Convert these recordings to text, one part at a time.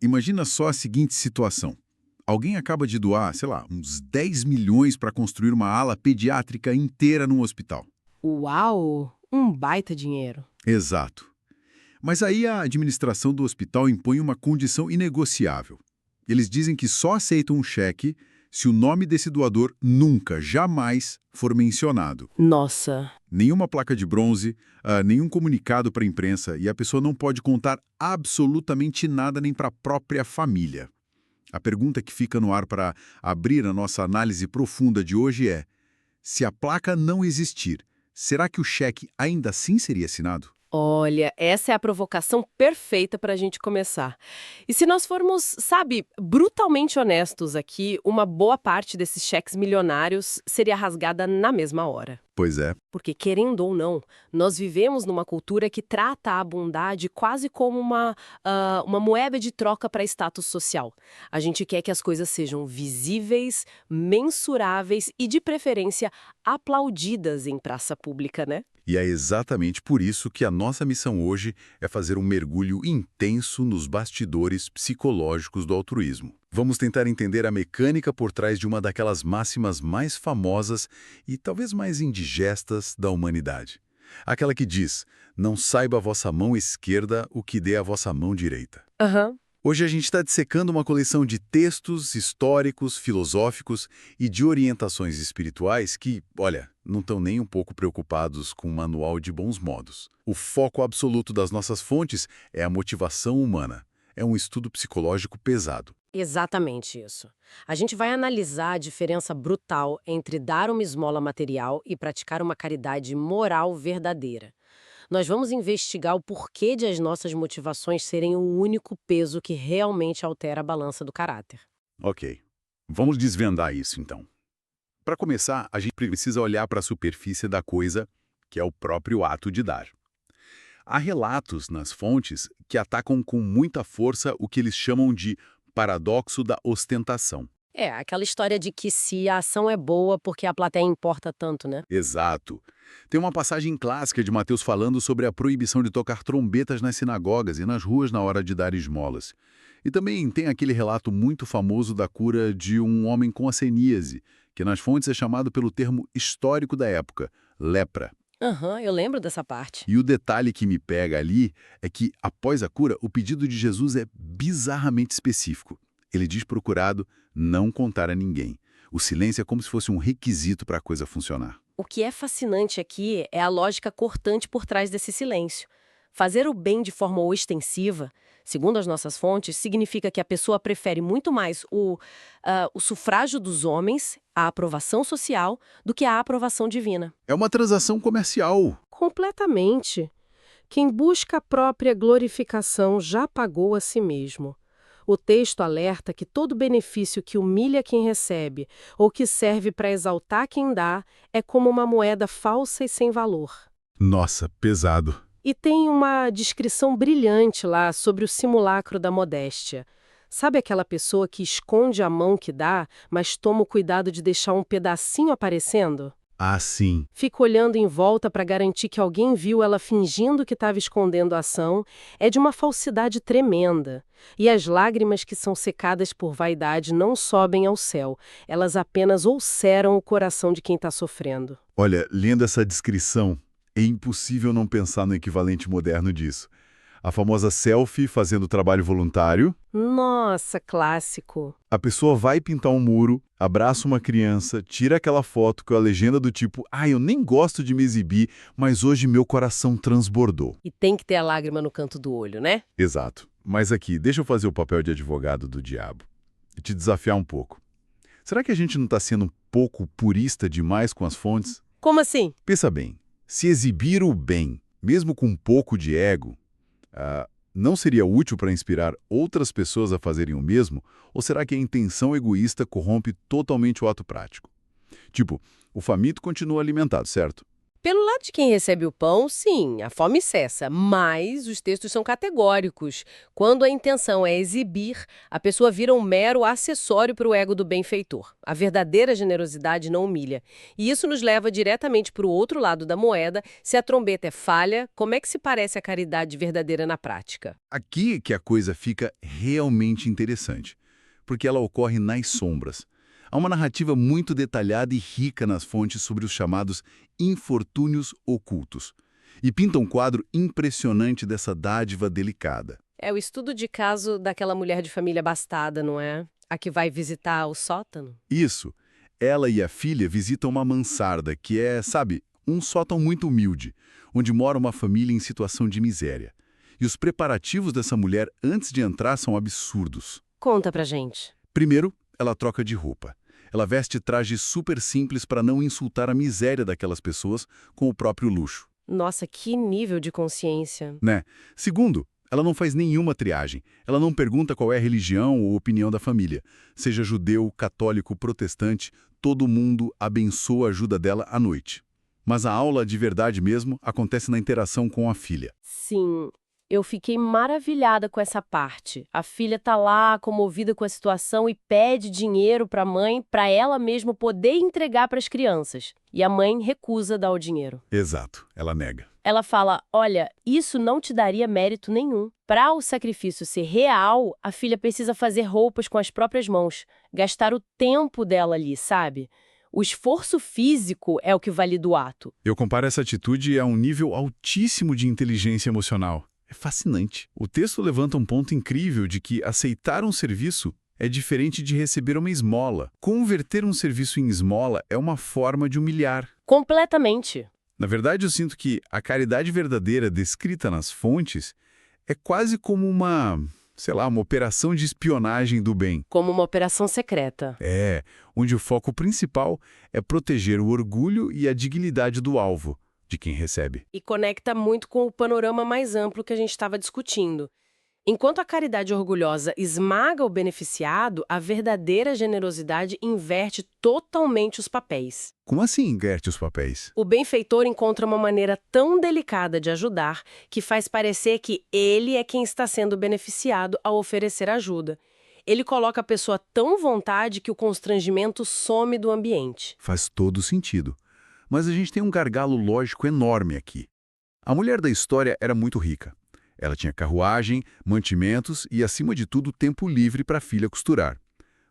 Imagina só a seguinte situação. Alguém acaba de doar, sei lá, uns 10 milhões para construir uma ala pediátrica inteira num hospital. Uau! Um baita dinheiro. Exato. Mas aí a administração do hospital impõe uma condição inegociável. Eles dizem que só aceitam um cheque se o nome desse doador nunca, jamais for mencionado. Nossa, Nenhuma placa de bronze, nenhum comunicado para a imprensa e a pessoa não pode contar absolutamente nada nem para a própria família. A pergunta que fica no ar para abrir a nossa análise profunda de hoje é: se a placa não existir, será que o cheque ainda assim seria assinado? olha, essa é a provocação perfeita para a gente começar. E se nós formos, sabe, brutalmente honestos aqui, uma boa parte desses cheques milionários seria rasgada na mesma hora. Pois é. Porque, querendo ou não, nós vivemos numa cultura que trata a bondade quase como uma moeda de troca para status social. A gente quer que as coisas sejam visíveis, mensuráveis e, de preferência, aplaudidas em praça pública, né? E é exatamente por isso que a nossa missão hoje é fazer um mergulho intenso nos bastidores psicológicos do altruísmo. Vamos tentar entender a mecânica por trás de uma daquelas máximas mais famosas e talvez mais indigestas da humanidade. Aquela que diz: não saiba a vossa mão esquerda o que dê a vossa mão direita. Aham. Hoje a gente está dissecando uma coleção de textos históricos, filosóficos e de orientações espirituais que, olha, não estão nem um pouco preocupados com um manual de bons modos. O foco absoluto das nossas fontes é a motivação humana. É um estudo psicológico pesado. Exatamente isso. A gente vai analisar a diferença brutal entre dar uma esmola material e praticar uma caridade moral verdadeira. Nós vamos investigar o porquê de as nossas motivações serem o único peso que realmente altera a balança do caráter. Ok, vamos desvendar isso então. Para começar, a gente precisa olhar para a superfície da coisa, que é o próprio ato de dar. Há relatos nas fontes que atacam com muita força o que eles chamam de paradoxo da ostentação. É, aquela história de que se a ação é boa porque a plateia importa tanto, né? Exato. Tem uma passagem clássica de Mateus falando sobre a proibição de tocar trombetas nas sinagogas e nas ruas na hora de dar esmolas. E também tem aquele relato muito famoso da cura de um homem com asceníase, que nas fontes é chamado pelo termo histórico da época, lepra. Aham, eu lembro dessa parte. E o detalhe que me pega ali é que, após a cura, o pedido de Jesus é bizarramente específico. Ele diz para o curado não contar a ninguém. O silêncio é como se fosse um requisito para a coisa funcionar. O que é fascinante aqui é a lógica cortante por trás desse silêncio. Fazer o bem de forma ostensiva, segundo as nossas fontes, significa que a pessoa prefere muito mais o sufrágio dos homens, a aprovação social, do que a aprovação divina. É uma transação comercial. Completamente. Quem busca a própria glorificação já pagou a si mesmo. O texto alerta que todo benefício que humilha quem recebe ou que serve para exaltar quem dá é como uma moeda falsa e sem valor. Nossa, pesado. E tem uma descrição brilhante lá sobre o simulacro da modéstia. Sabe aquela pessoa que esconde a mão que dá, mas toma o cuidado de deixar um pedacinho aparecendo? Ah, sim. Fica olhando em volta para garantir que alguém viu ela fingindo que estava escondendo a ação, é de uma falsidade tremenda. E as lágrimas que são secadas por vaidade não sobem ao céu, elas apenas ulceram o coração de quem está sofrendo. Olha, lendo essa descrição, é impossível não pensar no equivalente moderno disso. A famosa selfie fazendo trabalho voluntário. Nossa, clássico. A pessoa vai pintar um muro, abraça uma criança, tira aquela foto com a legenda do tipo: eu nem gosto de me exibir, mas hoje meu coração transbordou. E tem que ter a lágrima no canto do olho, né? Exato. Mas aqui, deixa eu fazer o papel de advogado do diabo e te desafiar um pouco. Será que a gente não está sendo um pouco purista demais com as fontes? Como assim? Pensa bem, se exibir o bem, mesmo com um pouco de ego, não seria útil para inspirar outras pessoas a fazerem o mesmo? Ou será que a intenção egoísta corrompe totalmente o ato prático? Tipo, o faminto continua alimentado, certo? Pelo lado de quem recebe o pão, sim, a fome cessa, mas os textos são categóricos. Quando a intenção é exibir, a pessoa vira um mero acessório para o ego do benfeitor. A verdadeira generosidade não humilha. E isso nos leva diretamente para o outro lado da moeda. Se a trombeta é falha, como é que se parece a caridade verdadeira na prática? Aqui que a coisa fica realmente interessante, porque ela ocorre nas sombras. Há uma narrativa muito detalhada e rica nas fontes sobre os chamados infortúnios ocultos, e pinta um quadro impressionante dessa dádiva delicada. É o estudo de caso daquela mulher de família abastada, não é? A que vai visitar o sótano? Isso, ela e a filha visitam uma mansarda, que é, sabe, um sótão muito humilde, onde mora uma família em situação de miséria. E os preparativos dessa mulher antes de entrar são absurdos. Conta pra gente. Primeiro, ela troca de roupa. Ela veste trajes super simples para não insultar a miséria daquelas pessoas com o próprio luxo, Nossa, que nível de consciência. né? Segundo, ela não faz nenhuma triagem. Ela não pergunta qual é a religião ou opinião da família. Seja judeu, católico, protestante, todo mundo abençoa a ajuda dela à noite. Mas a aula de verdade mesmo acontece na interação com a filha. Sim, eu fiquei maravilhada com essa parte. A filha tá lá, comovida com a situação e pede dinheiro pra mãe, pra ela mesma poder entregar para as crianças. E a mãe recusa dar o dinheiro. Exato, ela nega. Ela fala: olha, isso não te daria mérito nenhum. Para o sacrifício ser real, a filha precisa fazer roupas com as próprias mãos, gastar o tempo dela ali, sabe? O esforço físico é o que valida o ato. Eu comparo essa atitude a um nível altíssimo de inteligência emocional. É fascinante. O texto levanta um ponto incrível de que aceitar um serviço é diferente de receber uma esmola. Converter um serviço em esmola é uma forma de humilhar. Completamente. Na verdade, eu sinto que a caridade verdadeira descrita nas fontes é quase como uma, sei lá, uma operação de espionagem do bem. Como uma operação secreta. Onde o foco principal é proteger o orgulho e a dignidade do alvo, de quem recebe. E conecta muito com o panorama mais amplo que a gente estava discutindo. Enquanto a caridade orgulhosa esmaga o beneficiado, a verdadeira generosidade inverte totalmente os papéis. Como assim inverte os papéis? O benfeitor encontra uma maneira tão delicada de ajudar que faz parecer que ele é quem está sendo beneficiado ao oferecer ajuda. Ele coloca a pessoa tão à vontade que o constrangimento some do ambiente. Faz todo sentido. Mas a gente tem um gargalo lógico enorme aqui. A mulher da história era muito rica. Ela tinha carruagem, mantimentos e, acima de tudo, tempo livre para a filha costurar.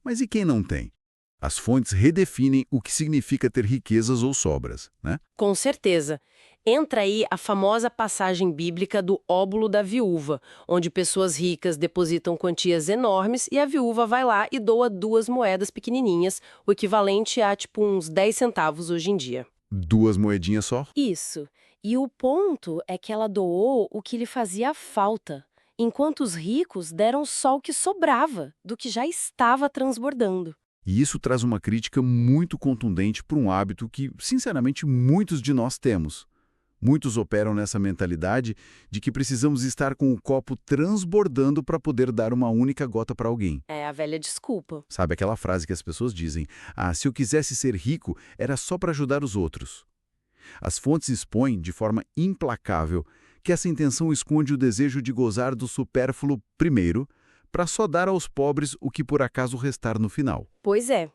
Mas e quem não tem? As fontes redefinem o que significa ter riquezas ou sobras, né? Com certeza. Entra aí a famosa passagem bíblica do óbolo da viúva, onde pessoas ricas depositam quantias enormes e a viúva vai lá e doa 2 moedas pequenininhas, o equivalente a tipo uns 10 centavos hoje em dia. 2 moedinhas só? Isso. E o ponto é que ela doou o que lhe fazia falta, enquanto os ricos deram só o que sobrava, do que já estava transbordando. E isso traz uma crítica muito contundente para um hábito que, sinceramente, muitos de nós temos. Muitos operam nessa mentalidade de que precisamos estar com o copo transbordando para poder dar uma única gota para alguém. É a velha desculpa. Sabe aquela frase que as pessoas dizem: "Ah, se eu quisesse ser rico, era só para ajudar os outros." As fontes expõem, de forma implacável, que essa intenção esconde o desejo de gozar do supérfluo primeiro, para só dar aos pobres o que por acaso restar no final. Pois é.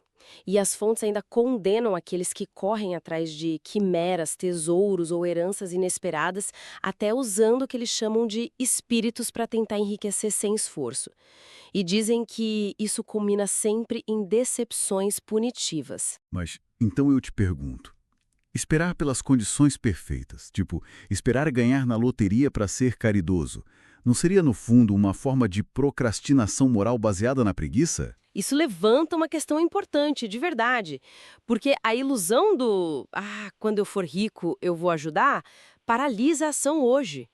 E as fontes ainda condenam aqueles que correm atrás de quimeras, tesouros ou heranças inesperadas, até usando o que eles chamam de espíritos para tentar enriquecer sem esforço. E dizem que isso culmina sempre em decepções punitivas. Mas, então eu te pergunto, esperar pelas condições perfeitas, tipo, esperar ganhar na loteria para ser caridoso, não seria, no fundo, uma forma de procrastinação moral baseada na preguiça? Isso levanta uma questão importante, de verdade, porque a ilusão do quando eu for rico, eu vou ajudar, paralisa a ação hoje.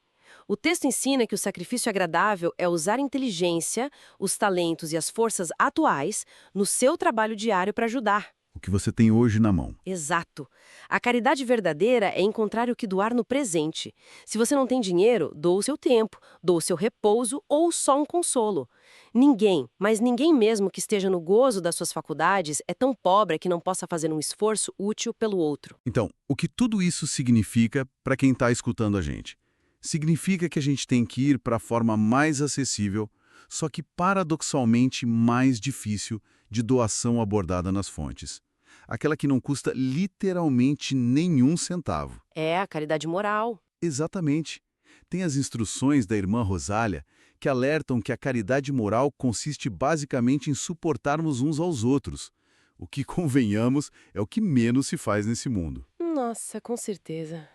O texto ensina que o sacrifício agradável é usar a inteligência, os talentos e as forças atuais no seu trabalho diário para ajudar. o que você tem hoje na mão. Exato. A caridade verdadeira é encontrar o que doar no presente. Se você não tem dinheiro, doa o seu tempo, doa o seu repouso ou só um consolo. Ninguém, mas ninguém mesmo que esteja no gozo das suas faculdades é tão pobre que não possa fazer um esforço útil pelo outro. Então, o que tudo isso significa para quem está escutando a gente? Significa que a gente tem que ir para a forma mais acessível, só que paradoxalmente mais difícil, de doação abordada nas fontes. Aquela que não custa literalmente nenhum centavo. É a caridade moral. Exatamente. Tem as instruções da irmã Rosália que alertam que a caridade moral consiste basicamente em suportarmos uns aos outros. O que, convenhamos, é o que menos se faz nesse mundo. Nossa, com certeza.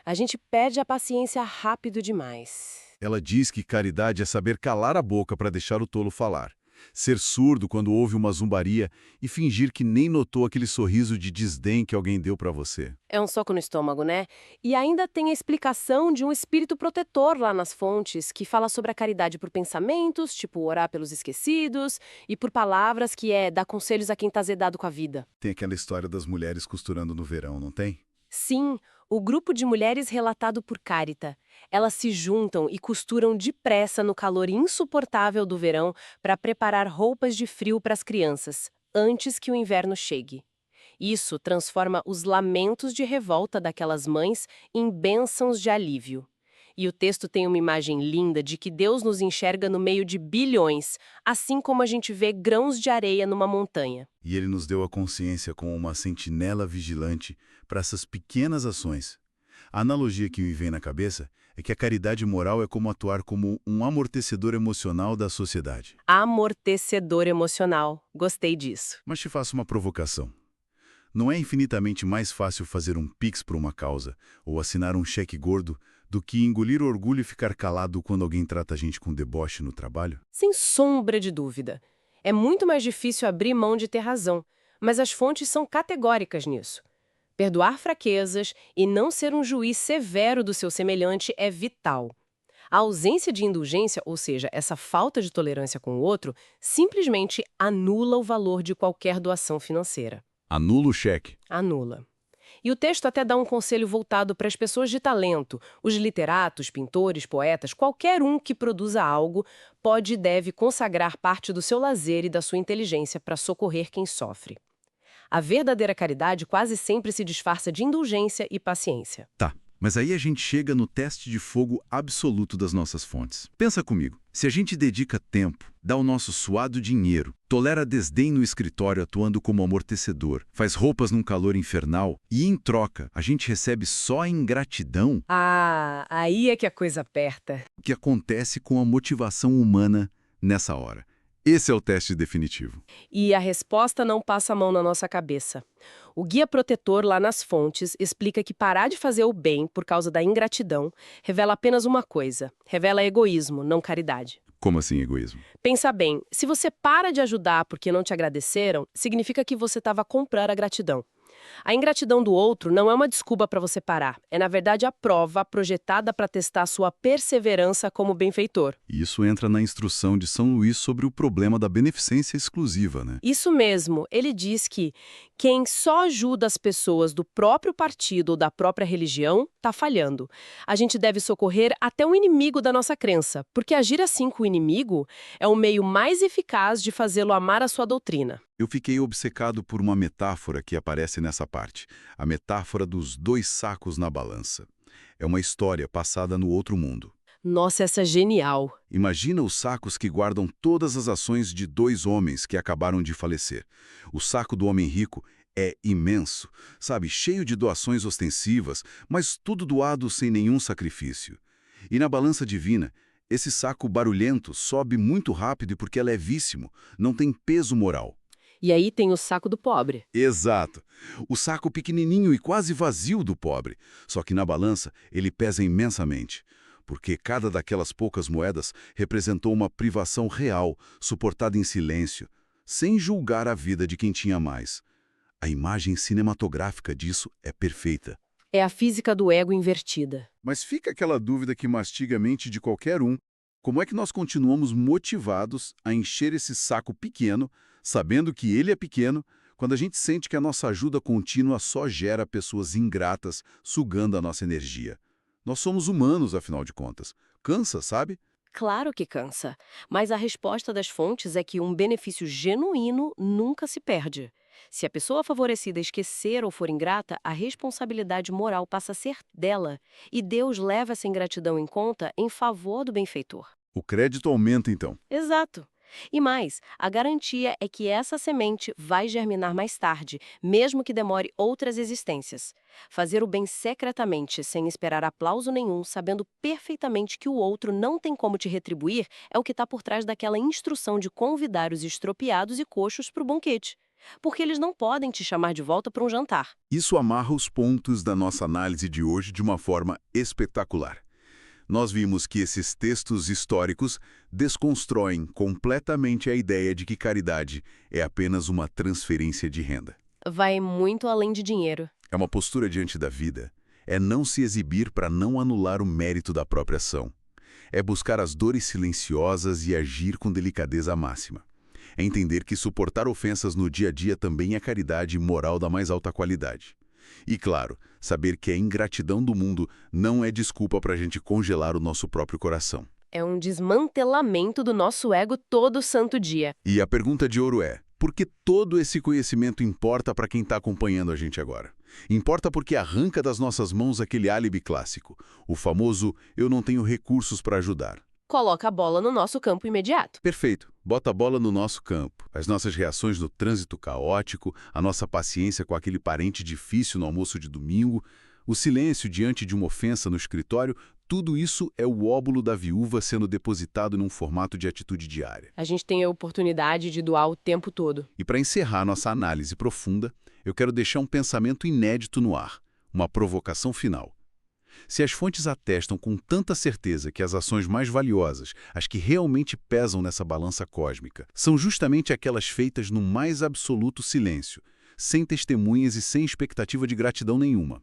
A gente perde a paciência rápido demais. Ela diz que caridade é saber calar a boca para deixar o tolo falar. Ser surdo quando ouve uma zombaria e fingir que nem notou aquele sorriso de desdém que alguém deu para você. É um soco no estômago, né? E ainda tem a explicação de um espírito protetor lá nas fontes, que fala sobre a caridade por pensamentos, tipo orar pelos esquecidos, e por palavras, que é dar conselhos a quem tá zedado com a vida. Tem aquela história das mulheres costurando no verão, não tem? Sim, o grupo de mulheres relatado por Carita. Elas se juntam e costuram depressa no calor insuportável do verão para preparar roupas de frio para as crianças, antes que o inverno chegue. Isso transforma os lamentos de revolta daquelas mães em bênçãos de alívio. E o texto tem uma imagem linda de que Deus nos enxerga no meio de bilhões, assim como a gente vê grãos de areia numa montanha. E ele nos deu a consciência como uma sentinela vigilante para essas pequenas ações. A analogia que me vem na cabeça é que a caridade moral é como atuar como um amortecedor emocional da sociedade. Amortecedor emocional. Gostei disso. Mas te faço uma provocação. Não é infinitamente mais fácil fazer um pix por uma causa ou assinar um cheque gordo do que engolir o orgulho e ficar calado quando alguém trata a gente com deboche no trabalho? Sem sombra de dúvida. É muito mais difícil abrir mão de ter razão, mas as fontes são categóricas nisso. Perdoar fraquezas e não ser um juiz severo do seu semelhante é vital. A ausência de indulgência, ou seja, essa falta de tolerância com o outro, simplesmente anula o valor de qualquer doação financeira. Anula o cheque. Anula. E o texto até dá um conselho voltado para as pessoas de talento. Os literatos, pintores, poetas, qualquer um que produza algo pode e deve consagrar parte do seu lazer e da sua inteligência para socorrer quem sofre. A verdadeira caridade quase sempre se disfarça de indulgência e paciência. Tá, mas aí a gente chega no teste de fogo absoluto das nossas fontes. Pensa comigo, se a gente dedica tempo, dá o nosso suado dinheiro, tolera desdém no escritório atuando como amortecedor, faz roupas num calor infernal e, em troca, a gente recebe só ingratidão, Ah, aí é que a coisa aperta. o que acontece com a motivação humana nessa hora? Esse é o teste definitivo. E a resposta não passa a mão na nossa cabeça. O guia protetor lá nas fontes explica que parar de fazer o bem por causa da ingratidão revela apenas uma coisa: revela egoísmo, não caridade. Como assim egoísmo? Pensa bem, se você para de ajudar porque não te agradeceram, significa que você estava a comprar a gratidão. A ingratidão do outro não é uma desculpa para você parar, é na verdade a prova projetada para testar sua perseverança como benfeitor. Isso entra na instrução de São Luís sobre o problema da beneficência exclusiva, né? Isso mesmo, ele diz que quem só ajuda as pessoas do próprio partido ou da própria religião está falhando. A gente deve socorrer até o inimigo da nossa crença, porque agir assim com o inimigo é o meio mais eficaz de fazê-lo amar a sua doutrina. Eu fiquei obcecado por uma metáfora que aparece nessa parte, a metáfora dos 2 sacos na balança. É uma história passada no outro mundo. Nossa, essa é genial. Imagina os sacos que guardam todas as ações de 2 homens que acabaram de falecer. O saco do homem rico é imenso, sabe, cheio de doações ostensivas, mas tudo doado sem nenhum sacrifício. E na balança divina, esse saco barulhento sobe muito rápido porque é levíssimo, não tem peso moral. E aí tem o saco do pobre. Exato. O saco pequenininho e quase vazio do pobre. Só que na balança ele pesa imensamente, porque cada daquelas poucas moedas representou uma privação real, suportada em silêncio, sem julgar a vida de quem tinha mais. A imagem cinematográfica disso é perfeita. É a física do ego invertida. Mas fica aquela dúvida que mastiga a mente de qualquer um. Como é que nós continuamos motivados a encher esse saco pequeno, sabendo que ele é pequeno, Quando a gente sente que a nossa ajuda contínua só gera pessoas ingratas, sugando a nossa energia. Nós somos humanos, afinal de contas. Cansa, sabe? Claro que cansa, mas a resposta das fontes é que um benefício genuíno nunca se perde. Se a pessoa favorecida esquecer ou for ingrata, a responsabilidade moral passa a ser dela, e Deus leva essa ingratidão em conta em favor do benfeitor. O crédito aumenta, então. Exato. E mais, a garantia é que essa semente vai germinar mais tarde, mesmo que demore outras existências. Fazer o bem secretamente, sem esperar aplauso nenhum, sabendo perfeitamente que o outro não tem como te retribuir, é o que está por trás daquela instrução de convidar os estropiados e coxos para o banquete. Porque eles não podem te chamar de volta para um jantar. Isso amarra os pontos da nossa análise de hoje de uma forma espetacular. Nós vimos que esses textos históricos desconstroem completamente a ideia de que caridade é apenas uma transferência de renda. Vai muito além de dinheiro. É uma postura diante da vida. É não se exibir para não anular o mérito da própria ação. É buscar as dores silenciosas e agir com delicadeza máxima. É entender que suportar ofensas no dia a dia também é caridade moral da mais alta qualidade. E, claro, saber que a ingratidão do mundo não é desculpa para a gente congelar o nosso próprio coração. É um desmantelamento do nosso ego todo santo dia. E a pergunta de ouro é, por que todo esse conhecimento importa para quem está acompanhando a gente agora? Importa porque arranca das nossas mãos aquele álibi clássico, o famoso "eu não tenho recursos para ajudar". Coloca a bola no nosso campo imediato. Perfeito. Bota a bola no nosso campo. As nossas reações no trânsito caótico, a nossa paciência com aquele parente difícil no almoço de domingo, o silêncio diante de uma ofensa no escritório, tudo isso é o óbolo da viúva sendo depositado num formato de atitude diária. A gente tem a oportunidade de doar o tempo todo. E para encerrar nossa análise profunda, eu quero deixar um pensamento inédito no ar, uma provocação final. Se as fontes atestam com tanta certeza que as ações mais valiosas, as que realmente pesam nessa balança cósmica, são justamente aquelas feitas no mais absoluto silêncio, sem testemunhas e sem expectativa de gratidão nenhuma.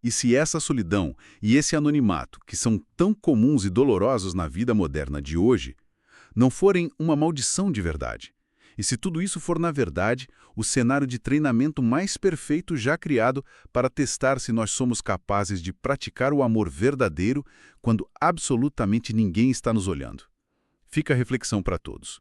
E se essa solidão e esse anonimato, que são tão comuns e dolorosos na vida moderna de hoje, não forem uma maldição de verdade, e se tudo isso for, na verdade, o cenário de treinamento mais perfeito já criado para testar se nós somos capazes de praticar o amor verdadeiro quando absolutamente ninguém está nos olhando. Fica a reflexão para todos.